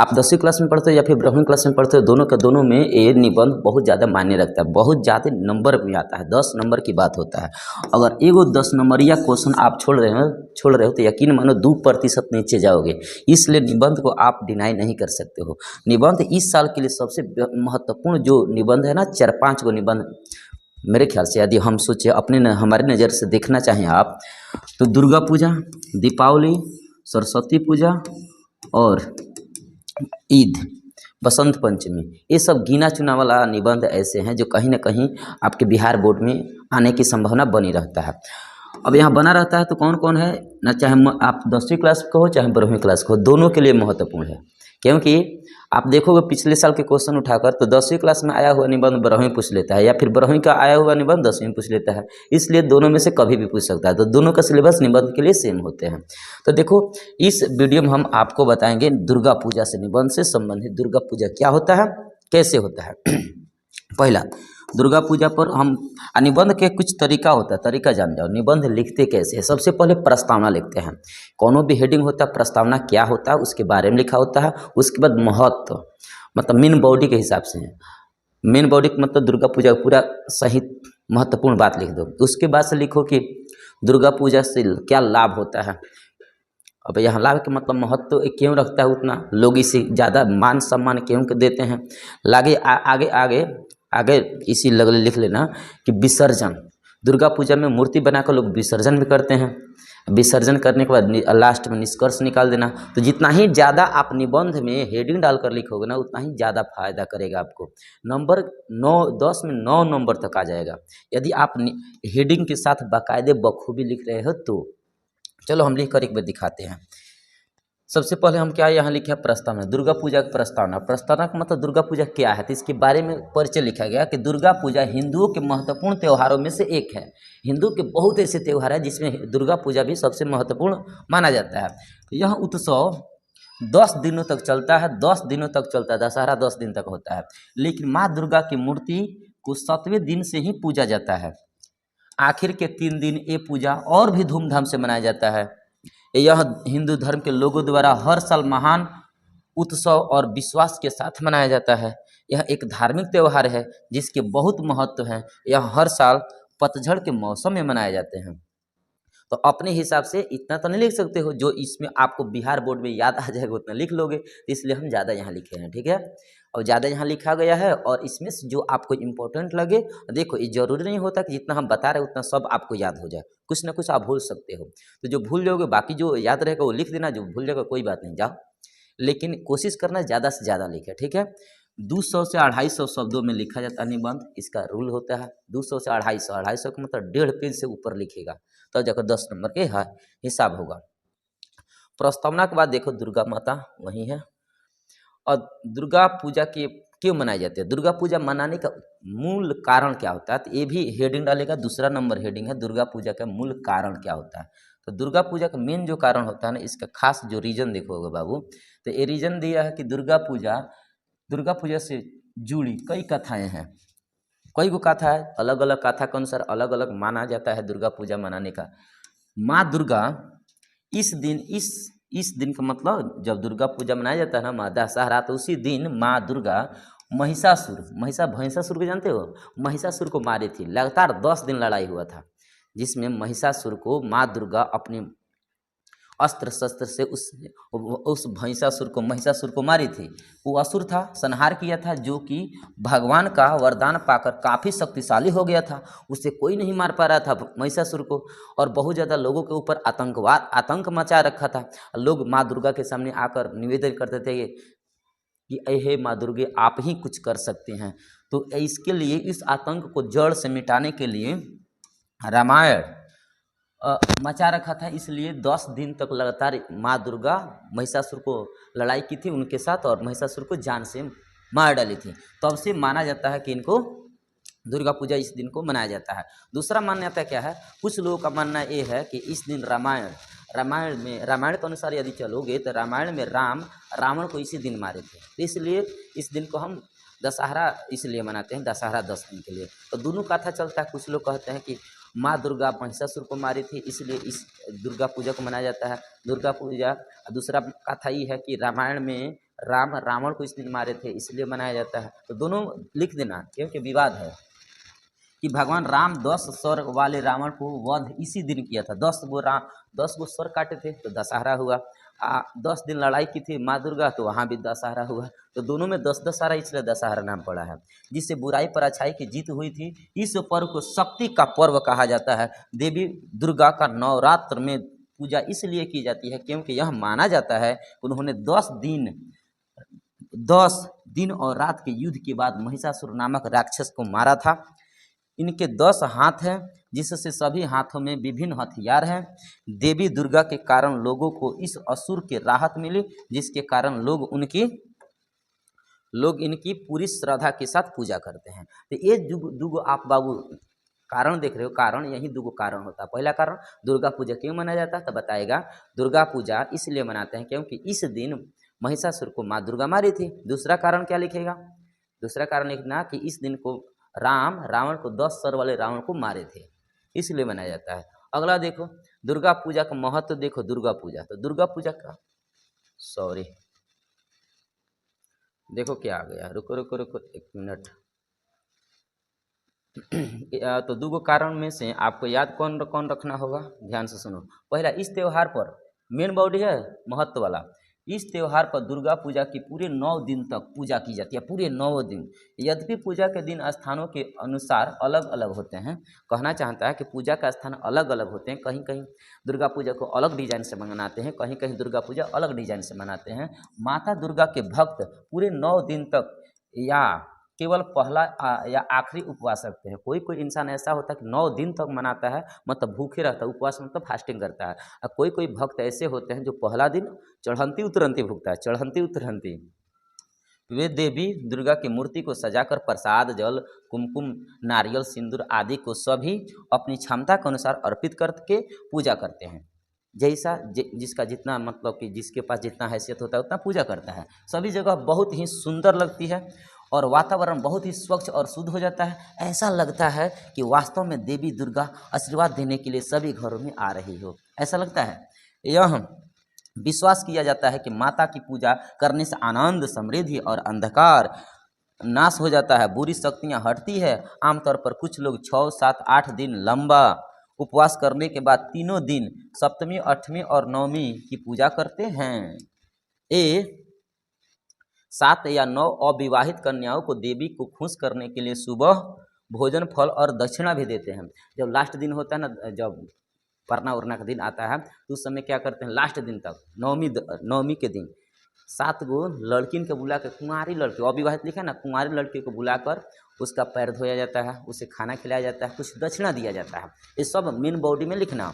आप 10वीं क्लास में पढ़ते हो या फिर 12वीं क्लास में पढ़ते हो, दोनों का दोनों में ये निबंध बहुत ज़्यादा मायने रखता है, बहुत ज़्यादा नंबर भी आता है, 10 नंबर की बात होता है। अगर एगो 10 नंबरिया क्वेश्चन आप छोड़ रहे हो तो यकीन मानो 2% नीचे जाओगे। इसलिए निबंध को आप डिनाई नहीं कर सकते हो। निबंध इस साल के लिए सबसे महत्वपूर्ण जो निबंध है ना, 4-5 गो निबंध मेरे ख्याल से, यदि हम सोचे हमारे नज़र से देखना चाहें आप, तो दुर्गा पूजा, दीपावली, सरस्वती पूजा और ईद, बसंत पंचमी, ये सब गिना चुना वाला निबंध ऐसे हैं जो कहीं ना कहीं आपके बिहार बोर्ड में आने की संभावना बनी रहता है। अब यहाँ बना रहता है तो कौन कौन है ना, चाहे आप 10वीं क्लास को हो चाहे 12वीं क्लास को हो, दोनों के लिए महत्वपूर्ण है। क्योंकि आप देखोगे पिछले साल के क्वेश्चन उठाकर तो 10वीं क्लास में आया हुआ निबंध 12वीं पूछ लेता है, या फिर 12वीं का आया हुआ निबंध 10वीं में पूछ लेता है। इसलिए दोनों में से कभी भी पूछ सकता है, तो दोनों का सिलेबस निबंध के लिए सेम होते हैं। तो देखो, इस वीडियो में हम आपको बताएंगे दुर्गा पूजा से निबंध से संबंधित दुर्गा पूजा क्या होता है, कैसे होता है। पहला, दुर्गा पूजा पर हम निबंध के कुछ तरीका होता है, तरीका जान जाओ। निबंध लिखते कैसे है, सबसे पहले प्रस्तावना लिखते हैं। कोनो भी हेडिंग होता है, प्रस्तावना क्या होता है उसके बारे में लिखा होता है। उसके बाद महत्व, मतलब मेन बॉडी के हिसाब से है। मेन बॉडी मतलब दुर्गा पूजा का पूरा सही महत्वपूर्ण बात लिख दो। उसके बाद से लिखो कि दुर्गा पूजा से क्या लाभ होता है। अब यहाँ लाभ के मतलब महत्व क्यों रखता है, उतना लोग इसे ज़्यादा मान सम्मान क्यों देते हैं। आगे आगे आगे आगे इसी लिख लेना कि विसर्जन, दुर्गा पूजा में मूर्ति बनाकर लोग विसर्जन भी करते हैं। विसर्जन करने के बाद लास्ट में निष्कर्ष निकाल देना। तो जितना ही ज़्यादा आप निबंध में हेडिंग डालकर लिखोगे ना, उतना ही ज़्यादा फायदा करेगा आपको। नंबर 10 में 9 नंबर तक आ जाएगा यदि आप हेडिंग के साथ बाकायदे बखूबी लिख रहे हो तो। चलो हम लिख कर एक बार दिखाते हैं। सबसे पहले हम क्या यहाँ लिखे हैं, प्रस्तावना, दुर्गा पूजा की प्रस्तावना। प्रस्तावना का मतलब दुर्गा पूजा क्या है, तो इसके बारे में परिचय लिखा गया कि दुर्गा पूजा हिंदुओं के महत्वपूर्ण त्योहारों में से एक है। हिंदू के बहुत ऐसे त्यौहार हैं जिसमें दुर्गा पूजा भी सबसे महत्वपूर्ण माना जाता है। तो यह उत्सव 10 दिनों तक चलता है, 10 दिनों तक चलता है, दशहरा 10 दिन तक होता है। लेकिन माँ दुर्गा की मूर्ति को 7वें दिन से ही पूजा जाता है। आखिर के 3 दिन ये पूजा और भी धूमधाम से मनाया जाता है। यह हिंदू धर्म के लोगों द्वारा हर साल महान उत्सव और विश्वास के साथ मनाया जाता है। यह एक धार्मिक त्यौहार है जिसके बहुत महत्व है। यह हर साल पतझड़ के मौसम में मनाए जाते हैं। तो अपने हिसाब से इतना तो नहीं लिख सकते हो, जो इसमें आपको बिहार बोर्ड में याद आ जाएगा उतना लिख लोगे, तो इसलिए हम ज़्यादा यहाँ लिखे हैं, ठीक है। और ज़्यादा यहाँ लिखा गया है, और इसमें से जो आपको इम्पोर्टेंट लगे, देखो ये जरूरी नहीं होता कि जितना हम बता रहे हैं उतना सब आपको याद हो जाए, कुछ ना कुछ आप भूल सकते हो। तो जो भूल जाओगे, बाकी जो याद रहेगा वो लिख देना, जो भूल जाएगा कोई बात नहीं, जाओ। लेकिन कोशिश करना ज़्यादा से ज़्यादा लिखे, ठीक है। 200 से 250 शब्दों में लिखा जाता है निबंध, इसका रूल होता है। 200 से 250, 250 का मतलब 1.5 पेज से ऊपर लिखेगा तब तो जाकर 10 नंबर के हिसाब होगा। प्रस्तावना के बाद देखो दुर्गा माता वही है। और दुर्गा पूजा के क्यों मनाई जाती है, दुर्गा पूजा मनाने का मूल कारण क्या होता है, तो ये भी हेडिंग डालेगा। दूसरा नंबर हेडिंग है दुर्गा पूजा का मूल कारण क्या होता है। तो दुर्गा पूजा का मेन जो कारण होता है ना, इसका खास जो रीजन देखोगे बाबू, तो ये रीजन दिया है कि दुर्गा पूजा से जुड़ी कई कथाएं हैं। कई गो कथा है, अलग अलग कथा के अनुसार अलग अलग माना जाता है दुर्गा पूजा मनाने का। माँ दुर्गा इस दिन का मतलब जब दुर्गा पूजा मनाया जाता है ना, माँ दशहरा, तो उसी दिन माँ दुर्गा महिषासुर को जानते हो, महिषासुर को मारी थी। लगातार 10 दिन लड़ाई हुआ था, जिसमें महिषासुर को माँ दुर्गा अपने अस्त्र शस्त्र से उस महिषासुर को मारी थी। वो असुर था, संहार किया था, जो कि भगवान का वरदान पाकर काफ़ी शक्तिशाली हो गया था। उसे कोई नहीं मार पा रहा था महिषासुर को, और बहुत ज़्यादा लोगों के ऊपर आतंक मचा रखा था। लोग माँ दुर्गा के सामने आकर निवेदन करते थे कि हे माँ दुर्गे, आप ही कुछ कर सकते हैं। तो इसके लिए, इस आतंक को जड़ से मिटाने के लिए रामायण मचा रखा था। इसलिए 10 दिन तक लगातार माँ दुर्गा महिषासुर को लड़ाई की थी उनके साथ, और महिषासुर को जान से मार डाली थी। तब से माना जाता है कि इनको दुर्गा पूजा इस दिन को मनाया जाता है। दूसरा मान्यता क्या है, कुछ लोगों का मानना ये है कि इस दिन रामायण के अनुसार यदि चलोगे तो रामायण में रावण को इसी दिन मारे थे, तो इसलिए इस दिन को हम दशहरा इसलिए मनाते हैं, दशहरा 10 दिन के लिए। तो दोनों कथा चलता है। कुछ लोग कहते हैं कि माँ दुर्गा महिषासुर को मारी थी, इसलिए इस दुर्गा पूजा को मनाया जाता है, दुर्गा पूजा। दूसरा कथा ये है कि रामायण में राम रावण को इस दिन मारे थे इसलिए मनाया जाता है। तो दोनों लिख देना क्योंकि विवाद है कि भगवान राम 10 सर वाले रावण को वध इसी दिन किया था। 10 गो सर काटे थे तो दशहरा हुआ। 10 दिन लड़ाई की थी माँ दुर्गा तो वहाँ भी दशहरा हुआ। तो दोनों में 10 दशहरा इसलिए दशहरा नाम पड़ा है। जिससे बुराई पर अच्छाई की जीत हुई थी। इस पर्व को शक्ति का पर्व कहा जाता है। देवी दुर्गा का नवरात्र में पूजा इसलिए की जाती है क्योंकि यह माना जाता है उन्होंने 10 दिन और रात के युद्ध के बाद महिषासुर नामक राक्षस को मारा था। इनके 10 हाथ हैं जिससे सभी हाथों में विभिन्न हथियार हैं। देवी दुर्गा के कारण लोगों को इस असुर की राहत मिली जिसके कारण लोग इनकी पूरी श्रद्धा के साथ पूजा करते हैं। तो ये दुगो आप बाबू कारण देख रहे हो। कारण यही दुगो कारण होता है। पहला कारण दुर्गा पूजा क्यों मनाया जाता है तो बताएगा। दुर्गा पूजा इसलिए मनाते हैं क्योंकि इस दिन महिषासुर को माँ दुर्गा मारी थी। दूसरा कारण क्या लिखेगा? दूसरा कारण लिखना कि इस दिन को रावण को 10 सर वाले रावण को मारे थे इसलिए मनाया जाता है। अगला देखो दुर्गा पूजा का महत्व देखो। दुर्गा पूजा तो दुर्गा पूजा का देखो क्या आ गया। रुको 1 मिनट। तो दो कारण में से आपको याद कौन कौन रखना होगा, ध्यान से सुनो। पहला, इस त्यौहार पर मेन बॉडी है महत्व वाला। इस त्यौहार पर दुर्गा पूजा की पूरे 9 दिन तक पूजा की जाती है, पूरे 9 दिन। यद्यपि पूजा के दिन स्थानों के अनुसार अलग अलग होते हैं। कहना चाहता है कि पूजा का स्थान अलग अलग होते हैं। कहीं कहीं दुर्गा पूजा को अलग डिजाइन से मनाते हैं, कहीं कहीं दुर्गा पूजा अलग डिजाइन से मनाते हैं। माता दुर्गा के भक्त पूरे 9 दिन तक या केवल पहला या आखिरी उपवास रखते हैं। कोई कोई इंसान ऐसा होता है कि 9 दिन तक मनाता है, मतलब भूखे रहता है, उपवास मतलब फास्टिंग करता है। और कोई कोई भक्त ऐसे होते हैं जो पहला दिन चढ़ंती उतरंती भूखता है, चढ़ंती उतरंती। वे देवी दुर्गा की मूर्ति को सजाकर प्रसाद, जल, कुमकुम, नारियल, सिंदूर आदि को सभी अपनी क्षमता के अनुसार अर्पित करके पूजा करते हैं। जैसा जिसका जितना, मतलब कि जिसके पास जितना हैसियत होता है उतना पूजा करता है। सभी जगह बहुत ही सुंदर लगती है और वातावरण बहुत ही स्वच्छ और शुद्ध हो जाता है। ऐसा लगता है कि वास्तव में देवी दुर्गा आशीर्वाद देने के लिए सभी घरों में आ रही हो, ऐसा लगता है। यह विश्वास किया जाता है कि माता की पूजा करने से आनंद, समृद्धि और अंधकार नाश हो जाता है, बुरी शक्तियां हटती है। आमतौर पर कुछ लोग 6, 7, 8 दिन लंबा उपवास करने के बाद तीनों दिन सप्तमी, 8वीं और 9वीं की पूजा करते हैं। 7 या 9 अविवाहित कन्याओं को देवी को खुश करने के लिए सुबह भोजन, फल और दक्षिणा भी देते हैं। जब लास्ट दिन होता है ना, जब परना उरना का दिन आता है तो उस समय क्या करते हैं, लास्ट दिन तक नवमी के दिन 7 गो लड़किन को बुला कर, कुंवारी लड़की, अविवाहित लिखा ना, कुंवारी लड़की को बुलाकर उसका पैर धोया जाता है, उसे खाना खिलाया जाता है, कुछ दक्षिणा दिया जाता है। ये सब मेन बॉडी में लिखना।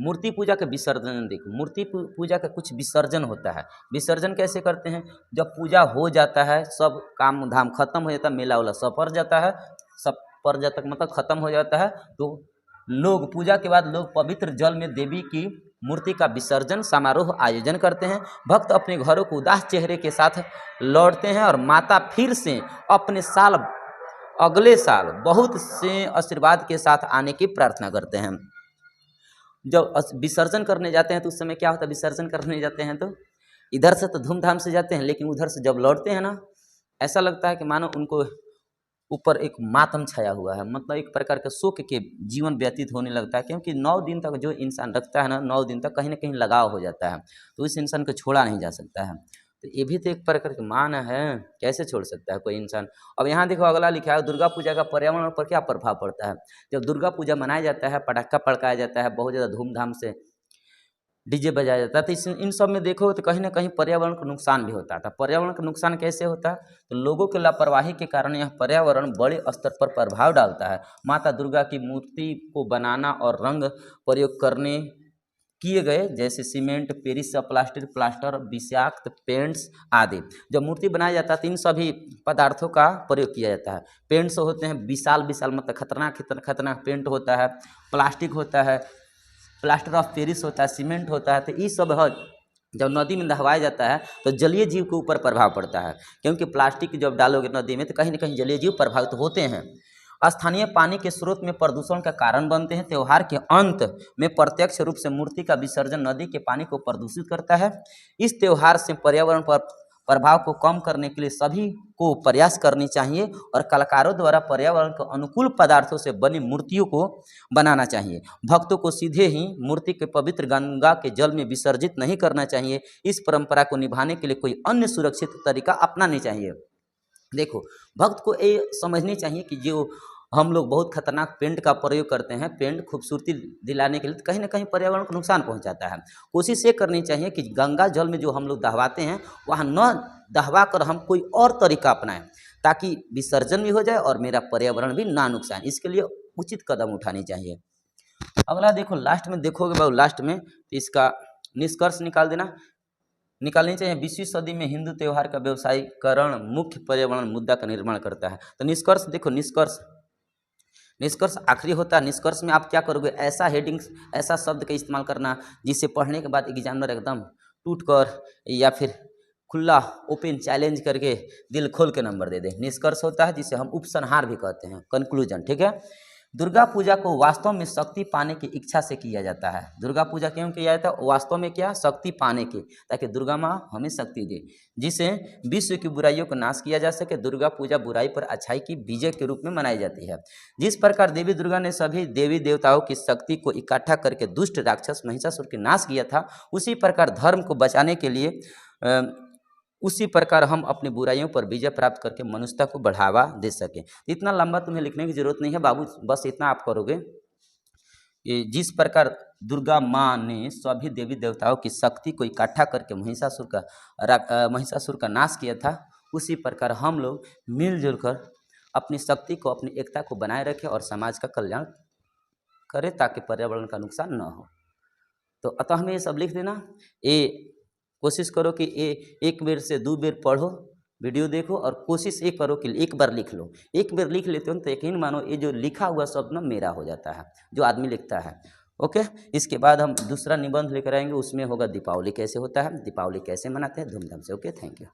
मूर्ति पूजा का विसर्जन देखो। मूर्ति पूजा का कुछ विसर्जन होता है। विसर्जन कैसे करते हैं? जब पूजा हो जाता है, सब काम धाम खत्म हो जाता है, मेला वाला सब पर जाता है, सब पर जाता है मतलब खत्म हो जाता है, तो लोग पूजा के बाद लोग पवित्र जल में देवी की मूर्ति का विसर्जन समारोह आयोजन करते हैं। भक्त अपने घरों को उदास चेहरे के साथ लौटते हैं और माता फिर से अपने अगले साल बहुत से आशीर्वाद के साथ आने की प्रार्थना करते हैं। जब विसर्जन करने जाते हैं तो उस समय क्या होता है, विसर्जन करने जाते हैं तो इधर से तो धूमधाम से जाते हैं, लेकिन उधर से जब लौटते हैं ना, ऐसा लगता है कि मानो उनको ऊपर एक मातम छाया हुआ है, मतलब एक प्रकार का शोक के जीवन व्यतीत होने लगता है। क्योंकि 9 दिन तक जो इंसान रखता है ना, 9 दिन तक कहीं ना कहीं लगाव हो जाता है, तो इस इंसान को छोड़ा नहीं जा सकता है। तो ये भी तो एक प्रकार का मान है, कैसे छोड़ सकता है कोई इंसान। अब यहाँ देखो अगला लिखा है, दुर्गा पूजा का पर्यावरण पर क्या प्रभाव पड़ता है। जब दुर्गा पूजा मनाया जाता है, पटाखा पड़काया जाता है, बहुत ज़्यादा धूमधाम से डीजे बजाया जाता है, तो इन सब में देखो तो कहीं ना कहीं पर्यावरण को नुकसान भी होता था। पर्यावरण का नुकसान कैसे होता है, तो लोगों के लापरवाही के कारण यह पर्यावरण बड़े स्तर पर प्रभाव डालता है। माता दुर्गा की मूर्ति को बनाना और रंग प्रयोग करने किए गए, जैसे सीमेंट, पेरिस प्लास्टर, विषाक्त पेंट्स आदि। जब मूर्ति बनाया जाता है तो इन सभी पदार्थों का प्रयोग किया जाता है। पेंट्स होते हैं विशाल मतलब खतरनाक पेंट होता है, प्लास्टिक होता है, प्लास्टर ऑफ पेरिस होता है, सीमेंट होता है। तो ये सब जब नदी में नहवाया जाता है तो जलीय जीव के ऊपर प्रभाव पड़ता है, क्योंकि प्लास्टिक जब डालोगे नदी में तो कहीं ना कहीं जलीय जीव प्रभावित होते हैं। स्थानीय पानी के स्रोत में प्रदूषण का कारण बनते हैं। त्यौहार के अंत में प्रत्यक्ष रूप से मूर्ति का विसर्जन नदी के पानी को प्रदूषित करता है। इस त्यौहार से पर्यावरण पर प्रभाव को कम करने के लिए सभी को प्रयास करनी चाहिए और कलाकारों द्वारा पर्यावरण के अनुकूल पदार्थों से बनी मूर्तियों को बनाना चाहिए। भक्तों को सीधे ही मूर्ति के पवित्र गंगा के जल में विसर्जित नहीं करना चाहिए। इस परंपरा को निभाने के लिए कोई अन्य सुरक्षित तरीका अपनानी चाहिए। देखो, भक्त को ये समझनी चाहिए कि जो हम लोग बहुत खतरनाक पेंट का प्रयोग करते हैं, पेंट खूबसूरती दिलाने के लिए, कहीं ना कहीं पर्यावरण को नुकसान पहुंचाता है। कोशिश ये करनी चाहिए कि गंगा जल में जो हम लोग दहवाते हैं वहाँ न दहवा कर हम कोई और तरीका अपनाएं, ताकि विसर्जन भी हो जाए और मेरा पर्यावरण भी ना नुकसान। इसके लिए उचित कदम उठानी चाहिए। अगला देखो, लास्ट में देखोगे बाबू, लास्ट में इसका निष्कर्ष निकालनी चाहिए। 20वीं सदी में हिंदू त्यौहार का व्यवसायीकरण मुख्य पर्यावरण मुद्दा का निर्माण करता है। तो निष्कर्ष देखो, निष्कर्ष आखिरी होता है। निष्कर्ष में आप क्या करोगे, ऐसा हेडिंग, ऐसा शब्द का इस्तेमाल करना जिसे पढ़ने के बाद एग्जामिनर एकदम टूट कर या फिर खुला ओपन चैलेंज करके दिल खोल के नंबर दे दे। निष्कर्ष होता है जिसे हम उपसंहार भी कहते हैं, कंक्लूजन। ठीक है। दुर्गा पूजा को वास्तव में शक्ति पाने की इच्छा से किया जाता है। दुर्गा पूजा क्यों किया जाता है? वास्तव में क्या, शक्ति पाने की, ताकि दुर्गा माँ हमें शक्ति दे, जिसे विश्व की बुराइयों का नाश किया जा सके। दुर्गा पूजा बुराई पर अच्छाई की विजय के रूप में मनाई जाती है। जिस प्रकार देवी दुर्गा ने सभी देवी देवताओं की शक्ति को इकट्ठा करके दुष्ट राक्षस महिषासुर के नाश किया था, उसी प्रकार धर्म को बचाने के लिए उसी प्रकार हम अपनी बुराइयों पर विजय प्राप्त करके मनुष्यता को बढ़ावा दे सकें। इतना लंबा तुम्हें लिखने की जरूरत नहीं है बाबू, बस इतना आप करोगे कि जिस प्रकार दुर्गा माँ ने सभी देवी देवताओं की शक्ति को इकट्ठा करके महिषासुर का नाश किया था, उसी प्रकार हम लोग मिलजुल कर अपनी शक्ति को, अपनी एकता को बनाए रखें और समाज का कल्याण करें, ताकि पर्यावरण का नुकसान न हो। तो अतः हमें ये सब लिख देना। ये कोशिश करो कि ये एक बेर से 2 बेर पढ़ो, वीडियो देखो, और कोशिश ये करो कि एक बार लिख लो। एक बार लिख लेते हो तो यकीन मानो ये जो लिखा हुआ शब्द ना मेरा हो जाता है, जो आदमी लिखता है। ओके, इसके बाद हम दूसरा निबंध लेकर आएंगे, उसमें होगा दीपावली कैसे होता है, दीपावली कैसे मनाते हैं धूमधाम से। Okay, thank you.